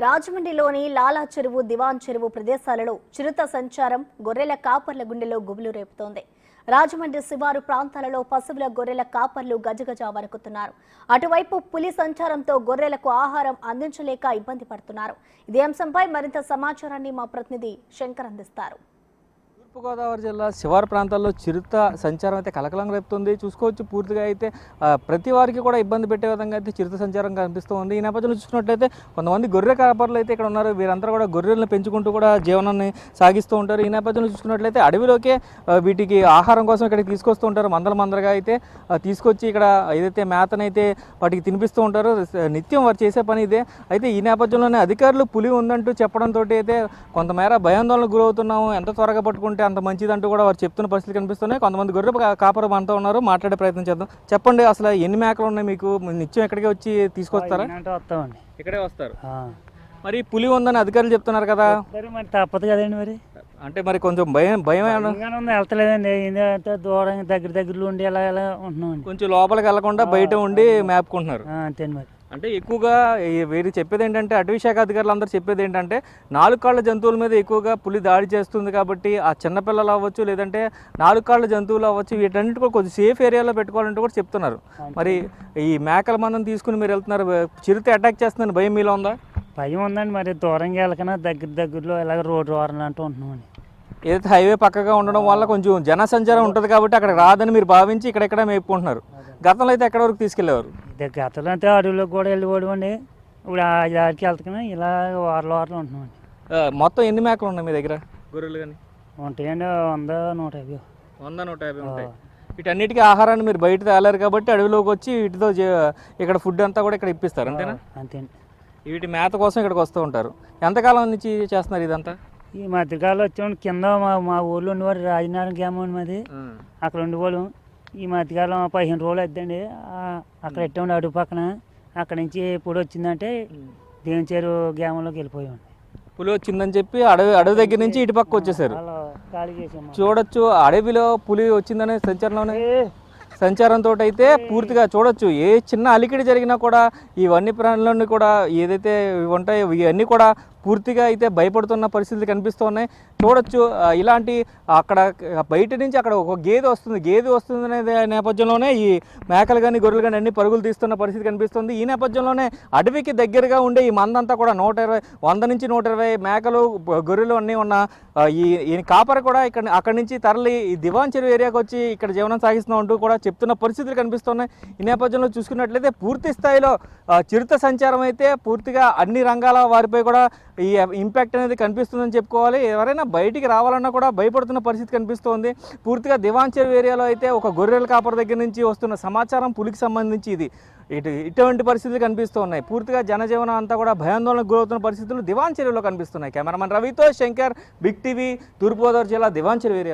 రాజమండ్రిలోని లాలా చెరువు, దివాన్ చెరువు ప్రదేశాలలో చిరుత సంచారం గొర్రెల కాపర్ల గుండెలో గుబులు రేపుతోంది. రాజమండ్రి శివారు ప్రాంతాలలో పశువుల గొర్రెల కాపర్లు గజగజ వణుకుతున్నారు. అటువైపు పులి సంచారంతో గొర్రెలకు ఆహారం అందించలేక ఇబ్బంది పడుతున్నారు. ఇదే అంశంపై మరింత సమాచారాన్ని మా ప్రతినిధి శంకర్ అందిస్తారు. తూర్పుగోదావరి జిల్లా శివారు ప్రాంతాల్లో చిరుత సంచారం అయితే కలకలం రేపుతుంది. చూసుకోవచ్చు, పూర్తిగా అయితే ప్రతి వారికి కూడా ఇబ్బంది పెట్టే విధంగా అయితే చిరుత సంచారం కనిపిస్తూ ఉంది. ఈ నేపథ్యంలో చూసుకున్నట్లయితే కొంతమంది గొర్రె కాపర్లు అయితే ఇక్కడ ఉన్నారు. వీరందరూ కూడా గొర్రెలను పెంచుకుంటూ కూడా జీవనాన్ని సాగిస్తూ ఉంటారు. ఈ నేపథ్యంలో చూసుకున్నట్లయితే అడవిలోకే వీటికి ఆహారం కోసం ఇక్కడికి తీసుకొస్తూ ఉంటారు. మందలుగా అయితే తీసుకొచ్చి ఇక్కడ ఏదైతే మేతనైతే వాటికి తినిపిస్తూ ఉంటారు. నిత్యం వారు చేసే పని ఇదే. అయితే ఈ నేపథ్యంలోనే అధికారులు పులి ఉందంటూ చెప్పడంతో అయితే కొంతమేర భయాందోళనకు గురవుతున్నాము, ఎంత త్వరగా పట్టుకుంటే అంత మంచిదంటూ కూడా వారు చెప్తున్న పరిస్థితులు కనిపిస్తున్నాయి. కొంతమంది గొర్రె కాపరు మనతో ఉన్నారు, మాట్లాడే ప్రయత్నం చేద్దాం. చెప్పండి, అసలు ఎన్ని మేకలు ఉన్నాయి మీకు? నిత్యం ఎక్కడికి వచ్చి తీసుకొస్తారా? వస్తామండి, ఇక్కడే వస్తారు. మరి పులి ఉందని అధికారులు చెప్తున్నారు కదా, మరి తప్పదు కదండి. మరి అంటే మరి కొంచెం భయం ఉంది, వెళ్తలేదండి. ఏంటంటే దూరం దగ్గరలో ఉండి ఎలా ఉంటున్నామండి. కొంచెం లోపలికి వెళ్లకుండా బయట ఉండి మేపుకుంటున్నారు. అంతే మరి. అంటే ఎక్కువగా వీరు చెప్పేది ఏంటంటే, అటవీ శాఖ అధికారులు అందరూ చెప్పేది ఏంటంటే, 4 కాళ్ళ జంతువుల మీద ఎక్కువగా పులి దాడి చేస్తుంది కాబట్టి ఆ చిన్నపిల్లలు అవ్వచ్చు, లేదంటే 4 కాళ్ళ జంతువులు అవ్వచ్చు, వీటన్నిటి కూడా కొంచెం సేఫ్ ఏరియాలో పెట్టుకోవాలంటే కూడా చెప్తున్నారు. మరి ఈ మేకల మందం తీసుకుని మీరు వెళ్తున్నారు, చిరుత అటాక్ చేస్తుందని భయం మీలో ఉందా? భయం ఉందండి. మరి దూరంగా వెళ్ళకన్నా దగ్గరలో ఇలాగ రోడ్డు వారని అంటూ ఉంటున్నామండి. ఏదైతే హైవే పక్కగా ఉండడం వల్ల కొంచెం జనసంచారం ఉంటుంది కాబట్టి అక్కడ రాదని మీరు భావించి ఇక్కడెక్కడ మేపుకుంటున్నారు. గతంలో అయితే ఎక్కడ వరకు తీసుకెళ్లేవారు? గతంలో అంటే అడవిలోకి కూడా వెళ్ళిపోవడం అండి. ఇప్పుడు ఆడికి వెళ్తాను ఇలా వారాలు ఉంటున్నామండి. మొత్తం ఎన్ని మేకలు ఉన్నాయి మీ దగ్గర, గొర్రెలు కానీ? ఉంటాయండి 100, 150. 100, 150 ఉంటాయి. వీటన్నిటికీ ఆహారాన్ని మీరు బయట తేలేరు కాబట్టి అడవిలోకి వచ్చి వీటితో ఇక్కడ ఫుడ్ అంతా కూడా ఇక్కడ ఇప్పిస్తారు, అంతేనా? అంతే అండి. వీటి మేత కోసం ఇక్కడికి వస్తూ ఉంటారు. ఎంతకాలం నుంచి చేస్తున్నారు ఇదంతా? ఈ మధ్యకాలం వచ్చాము. కింద మా ఊళ్ళో ఉండేవారు, రాజనారాయణ గ్రామం మాది, అక్కడ ఉండేవాళ్ళు. ఈ మధ్యకాలం 15 రోజులు అవుతుందండి. అక్కడ ఎట్టండి అడుగు పక్కన. అక్కడ నుంచి ఎప్పుడు వచ్చిందంటే దేవచేరు గ్రామంలోకి వెళ్ళిపోయామండి. పులి వచ్చిందని చెప్పి అడవి దగ్గర నుంచి ఇటు పక్క వచ్చేసారు. ఖాళీ చేసాము. చూడొచ్చు, అడవిలో పులి వచ్చిందనే సంచారంతో అయితే పూర్తిగా చూడొచ్చు. ఏ చిన్న అలికిడి జరిగినా కూడా ఈ వన్యప్రాణులన్నీ కూడా ఏదైతే ఉంటాయో ఇవన్నీ కూడా పూర్తిగా అయితే భయపడుతున్న పరిస్థితులు కనిపిస్తూ ఉన్నాయి. చూడొచ్చు, ఇలాంటి అక్కడ బయట నుంచి అక్కడ ఒక గేదె వస్తుంది అనే నేపథ్యంలోనే ఈ మేకలు కానీ గొర్రెలు కానీ అన్ని పరుగులు తీస్తున్న పరిస్థితి కనిపిస్తుంది. ఈ నేపథ్యంలోనే అడవికి దగ్గరగా ఉండే ఈ మందంతా కూడా 100 నుంచి 120 మేకలు గొర్రెలు అన్నీ ఉన్న ఈ కాపర కూడా అక్కడి నుంచి తరలి ఈ దివాన్ చెరువు ఏరియాకి వచ్చి ఇక్కడ జీవనం సాగిస్తున్నాం అంటూ కూడా చెప్తున్న పరిస్థితులు కనిపిస్తున్నాయి. ఈ నేపథ్యంలో చూసుకున్నట్లయితే పూర్తి స్థాయిలో చిరుత సంచారం అయితే పూర్తిగా అన్ని రంగాల వారిపై కూడా ఈ ఇంపాక్ట్ అనేది కనిపిస్తుందని చెప్పుకోవాలి. ఎవరైనా బయటికి రావాలన్నా కూడా భయపడుతున్న పరిస్థితి కనిపిస్తోంది. పూర్తిగా దివాన్ చెరువు ఏరియాలో అయితే ఒక గొర్రెల కాపర్ దగ్గర నుంచి వస్తున్న సమాచారం పులికి సంబంధించి ఇటువంటి పరిస్థితులు కనిపిస్తూ ఉన్నాయి. పూర్తిగా జనజీవనం అంతా కూడా భయాందోళనకు గురవుతున్న పరిస్థితులు దివాన్ చెరువులో కనిపిస్తున్నాయి. కెమెరామెన్ రవితో శంకర్, బిగ్ టీవీ, తూర్పుగోదావరి జిల్లా దివాన్ చెరువు ఏరియా.